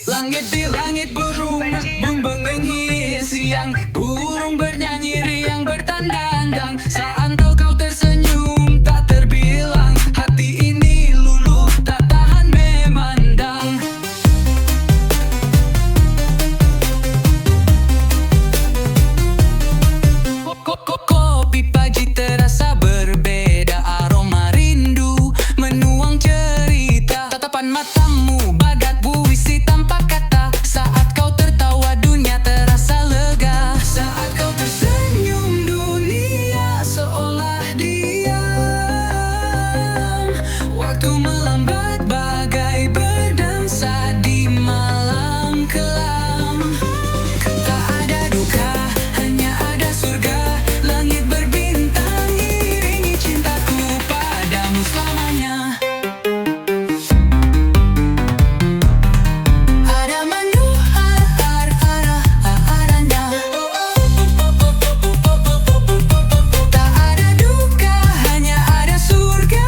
Langit di langit burung membengeng siang, burung bernyanyi riang bertandang. Saat kau tersenyum tak terbilang, hati ini luluh tak tahan memandang. Kopi pagi terasa berbeda, aroma rindu menuang cerita. Tatapan matamu bagat puisi tanpa kata. Saat kau tertawa dunia terasa lega. Saat kau tersenyum dunia seolah diam. Waktu melambat bagai berdansa di malam kelam. Tak ada duka, hanya ada surga. Langit berbintang iringi cintaku padamu selamanya. Ada mandu arahnya. Tak ada duka, hanya ada surga.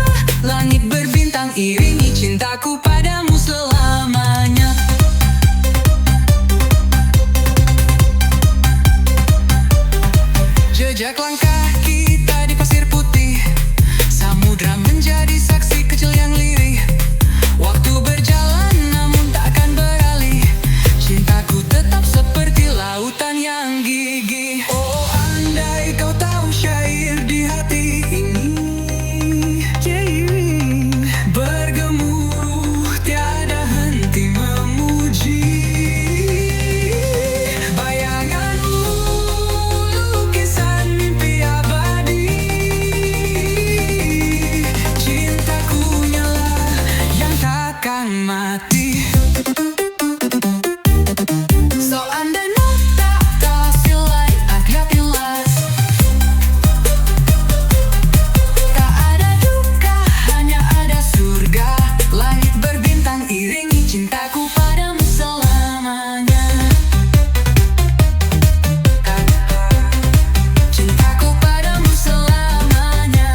Langit berbintang iringi cintaku padamu selamanya. Jejak langkah kita di pasir putih, samudra menjadi saksi kecil yang lirih. Waktu berjalan namun takkan beralih, cintaku tetap seperti lautan yang gigih. Oh, andai kau tahu syair di hati ini, bergemuruh tiada henti memuji. Bayanganmu lukisan mimpi abadi, cintaku nyala yang takkan mati. So anda nota silai agak jelas. Tak ada duka, hanya ada surga. Langit berbintang iringi cintaku padamu selamanya. Cintaku padamu selamanya.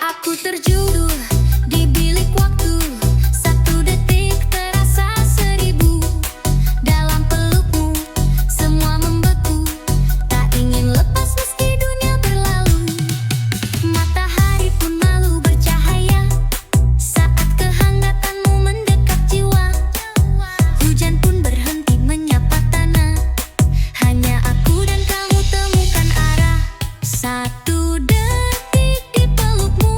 Aku terjudul di bilik waktu, satu detik terasa seribu. Dalam pelukmu semua membeku, tak ingin lepas meski dunia berlalu. Matahari pun malu bercahaya saat kehangatanmu mendekat jiwa. Hujan pun berhenti menyapa tanah, hanya aku dan kamu temukan arah. Satu detik di pelukmu,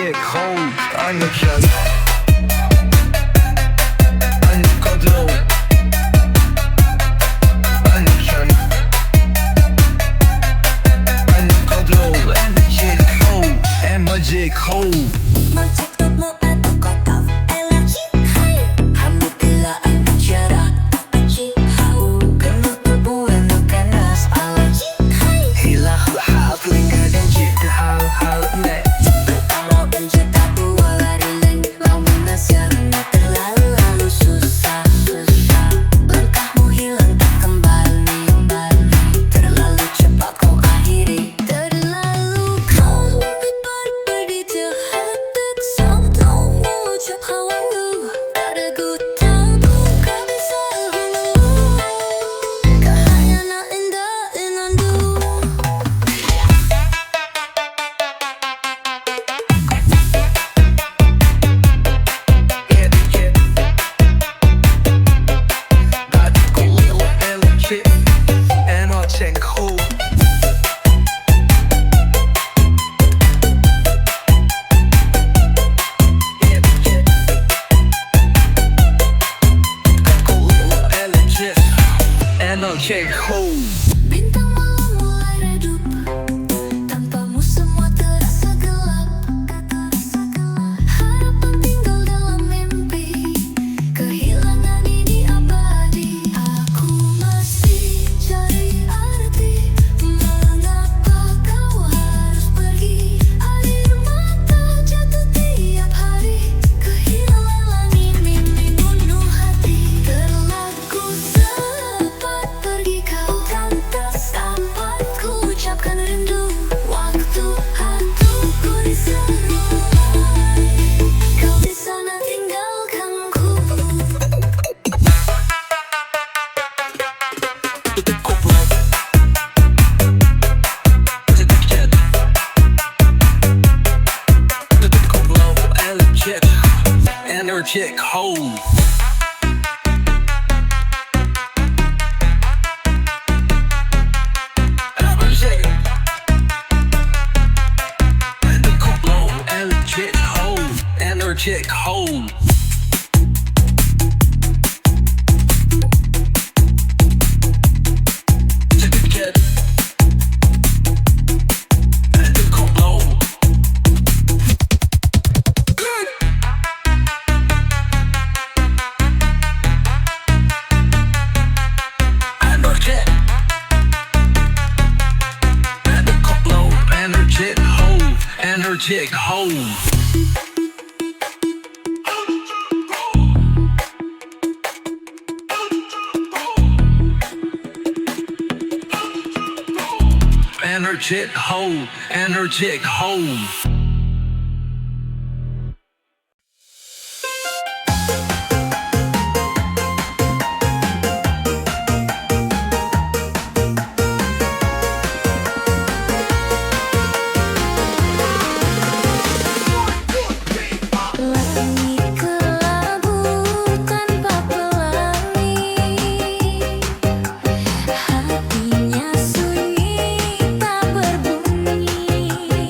Energetic hold, energetic. Control. Energetic. Control. Energetic hold, energetic hold. Maksudmu atau kau energi hai Hamu bila bicara aci hau Kena tubuh endo kanas alaji hai Hilang hal telinga dan jika hal-hal net. Kalau berjuta buah lari Lau menasihat terlalu susah Langkahmu hilang tak kembali Terlalu cepat kau akhiri Terlalu kau berpergi jahat Sampai mengucap hawamu Ada ku tahu kau bisa dulu Kehayana indah inandu Energetic hold. Energetic hold. Bintang malam mulai redup Tanpamu semua terasa gelap Harapan tinggal dalam mimpi Kehilangan ini abadi Aku masih cari arti Mengapa kau harus pergi Air mata jatuh tiap hari Kehilangan ini bunuh hati Terlaku cepat pergi kau Lantas dapat ku ucapkan rindu Waktu hatiku diserai Kau di sana tinggalkanku Energetic hold. Energetic hold. Energetic hold. Energetic hold. Energetic hold. Langit kelabu tanpa pelangi Hatinya sunyi tak berbunyi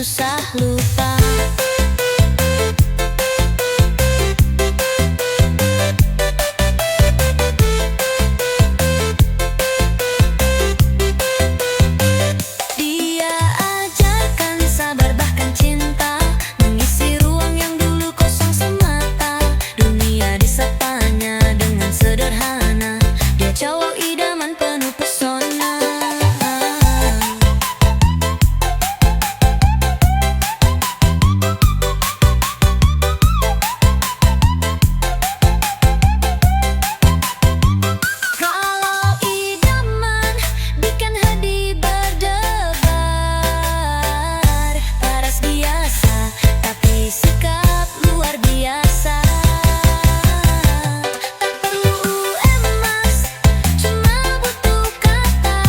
susah lupa. Dia ajarkan sabar bahkan cinta, mengisi ruang yang dulu kosong semata. Dunia disapanya dengan sederhana, dia cowok idaman penuh pesona. Kalau idaman bikin hati berdebar, paras biasa tapi sikap luar biasa. Tak perlu emas, cuma butuh kata.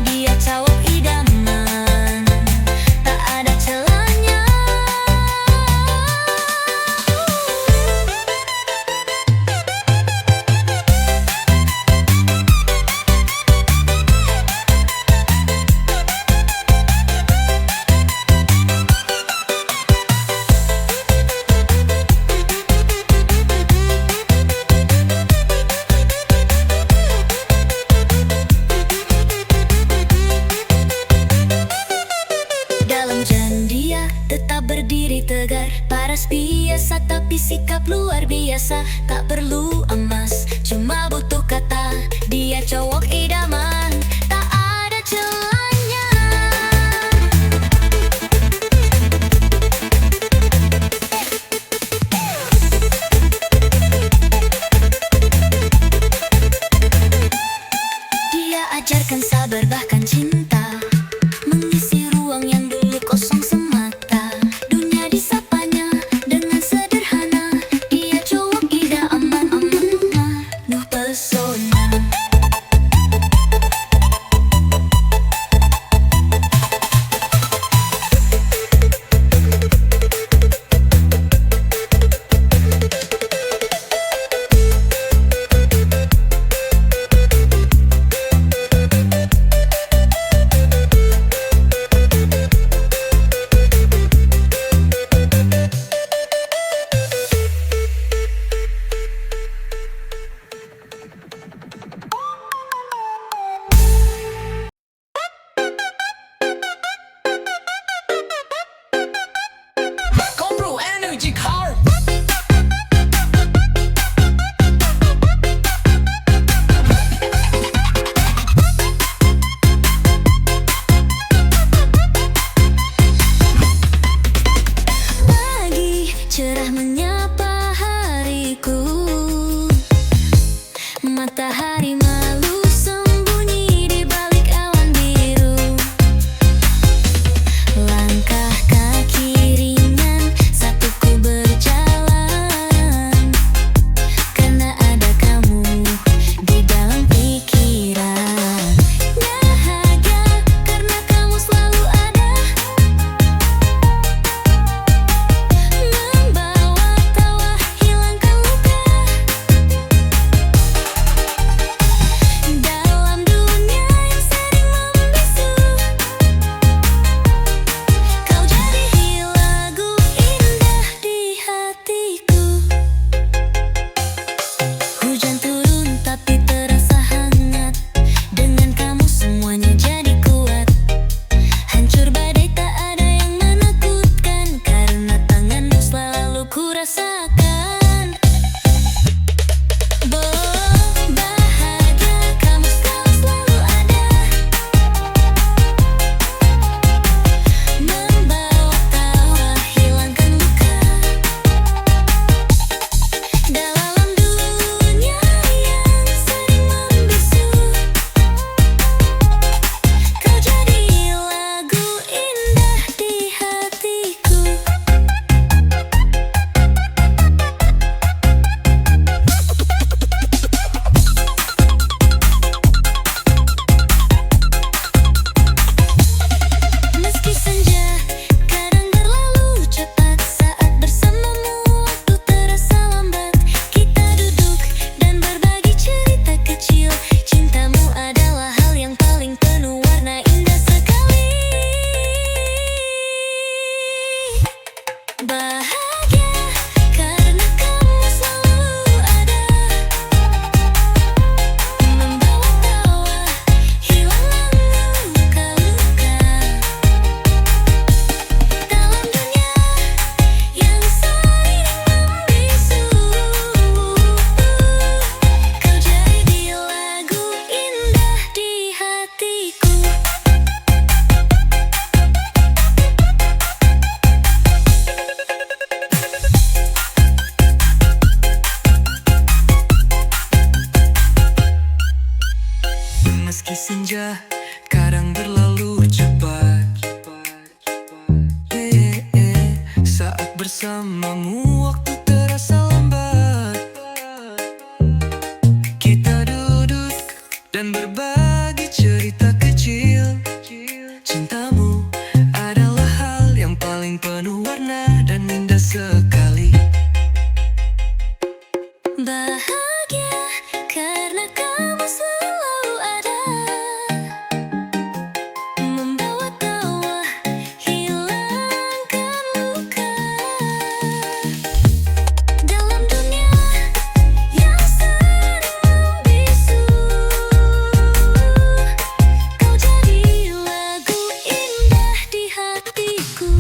Dia cowok idaman, tak ada celahnya. Dalam jalan dia tetap berdiri tegar, paras biasa tapi sikap luar biasa. Tak perlu emas, cuma butuh kata. Dia cowok idaman, tak ada celahnya. Dia ajarkan sabar bahkan cinta, mengisi ruang yang dulu kosong semata. Dunia disapanya dengan sederhana, dia cowok idaman. bersamamu waktu terasa lambat. Kita duduk dan berbagi cerita kecil. Cintamu adalah hal yang paling penuh warna dan indah sekali. Bahagia karena kamu selalu ada, membawa tawa, hilangkan luka. Dalam dunia yang sering membisu, kau jadi lagu indah di hatiku.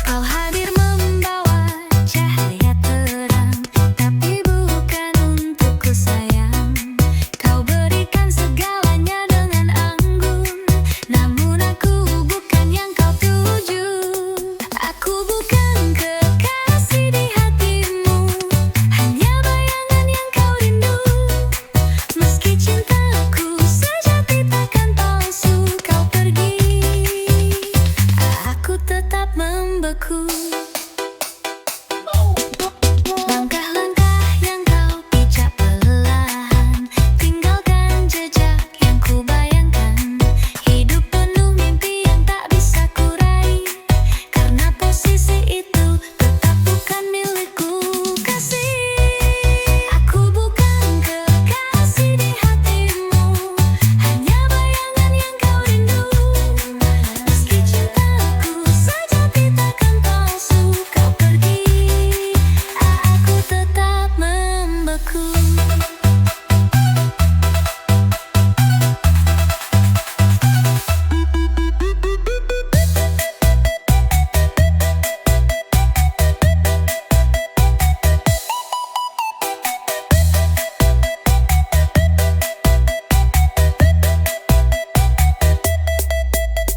Kau hadir membawa cahaya terang, tapi bukan untukku sayang. Kau berikan segalanya dengan anggun, namun aku bukan yang kau tuju. Aku bukan kekasih di hatimu, hanya bayangan yang kau rindu. Meski cintaku sejati takkan palsu, kau pergi, aku tetap membeku. Langkah-langkah yang kau pijak perlahan, tinggalkan jejak yang ku bayangkan. Hidup penuh mimpi yang tak bisa kurai, karena posisi itu tetap bukan milikku. Kasih, aku bukan kekasih di hatimu, hanya bayangan yang kau rindu. Meski cintaku sejati takkan palsu, kau pergi, aku tetap membeku.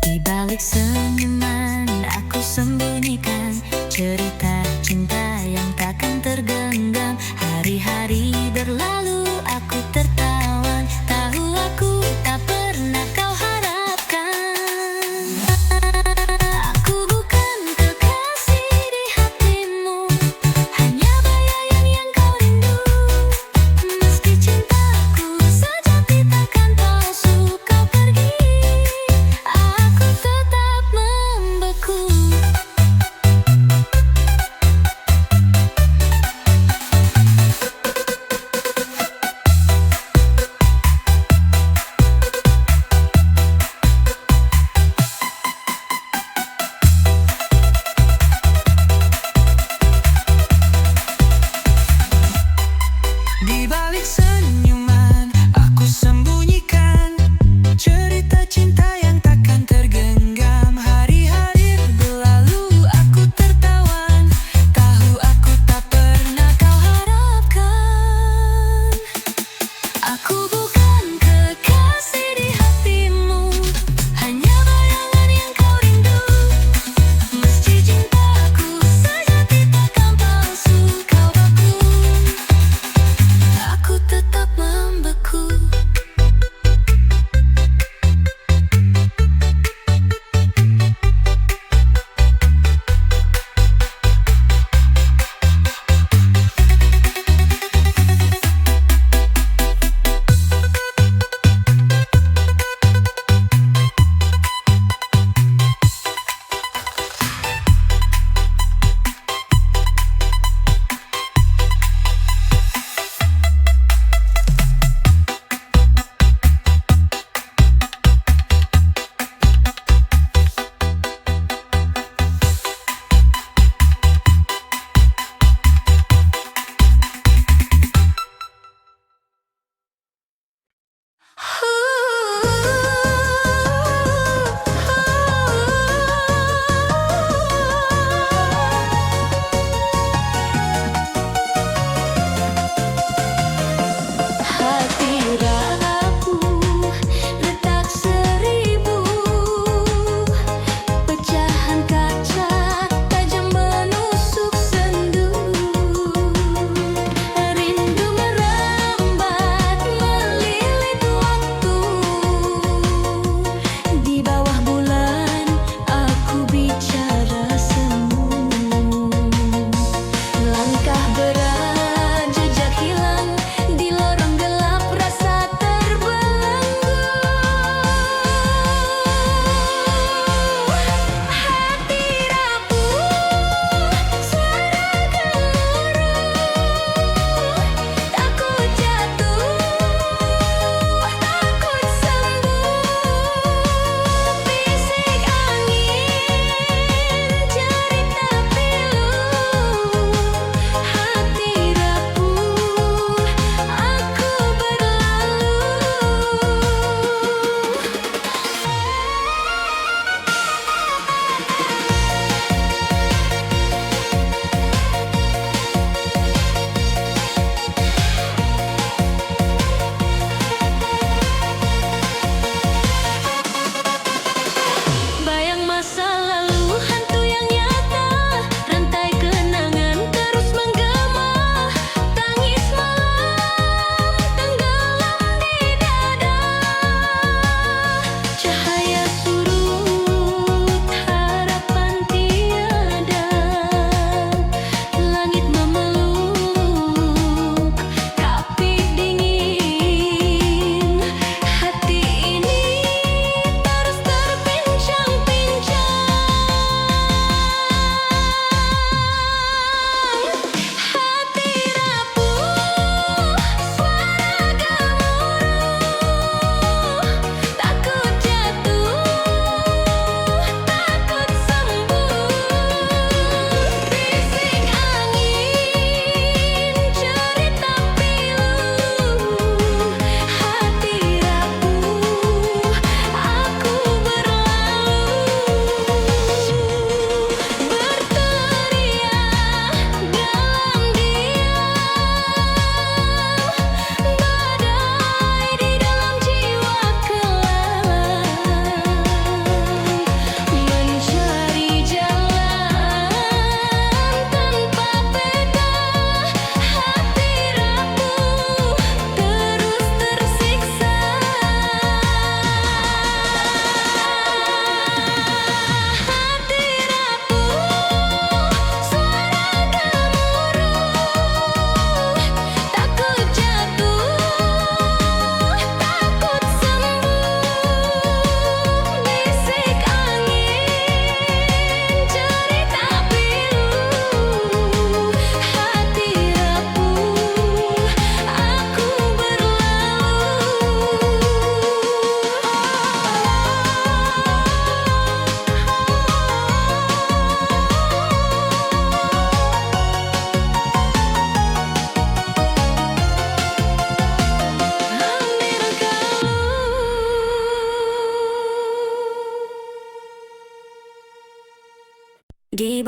Di balik senyuman aku sembunyikan cerita cinta yang takkan tergenggam. Hari-hari berlalu aku tertawan, tahu aku tak pernah kau harapkan. Aku bukan kekasih di hatimu, hanya bayangan yang kau rindu. Meski cintaku sejati takkan palsu, kau pergi, aku tetap membeku.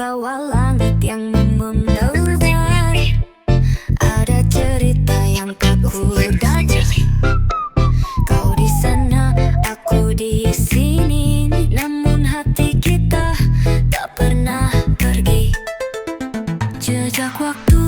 bawah langit yang membentang. Ada cerita yang tak kudaja. Kau di sana, aku di sini, namun hati kita tak pernah pergi. Jejak waktu